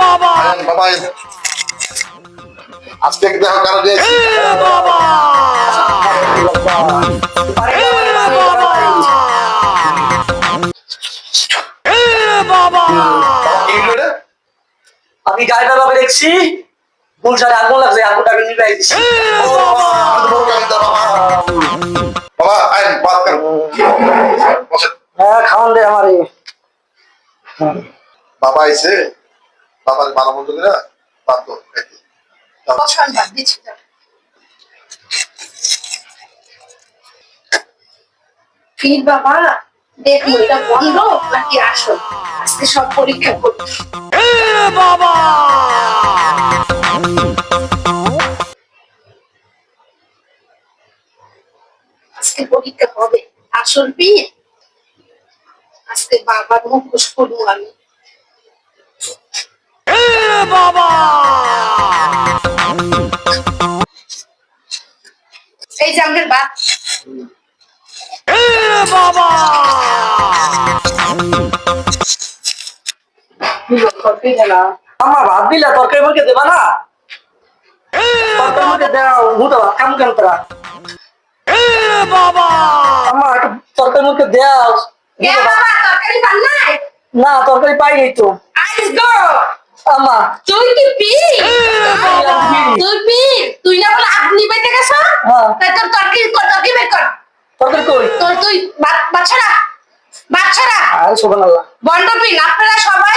বাবা বাবা আজকে দেখো কারো দিয়েছি বাবা বাবা কি হলো রে? আমি গাড়িটা ভাবে দেখছি গুলশানে আগুন লাগছে, আগুনটা আমি নিভাই দিচ্ছি। বাবা আয় বাদ কর বসে হ্যাঁ খাওয়ান দে আমার বাবা আইছে বাবার ভালো মন্দ করে বাদ দাও খাইতে দাও। বসান বাদ দিচ্ছি তো। ফির বাবা দেখো এটা বন্ধ নাকি আসল, আজকে সব পরীক্ষা করবো। বাবা আজকে পরীক্ষা হবে আসল পীর, আজকে বাবার মুখোশ করবো আমি। বাবা এই যে আমাদের বাপ বাবা আমার ভাত দিলা তরকারি মুখে দেবা না, তরকারি মুখে দেওয়া মুটা ভাত খাম কেন তোরা? বাবা আমার একটু তরকারি মুখে দেওয়া। কে বাবা তরকারি পান নাই? না তরকারি পাই নাই তো আইস গো আমা। তুই কি পীর? তুই পীর? তুই না বলে আপনি বেঁচে গেছ? হ্যাঁ। তাই তোর তরকারি বের কর। তরকারি কই? তুই বাচ্চারা আর সুবহানাল্লাহ। বন্ড পীর আপনারা সবাই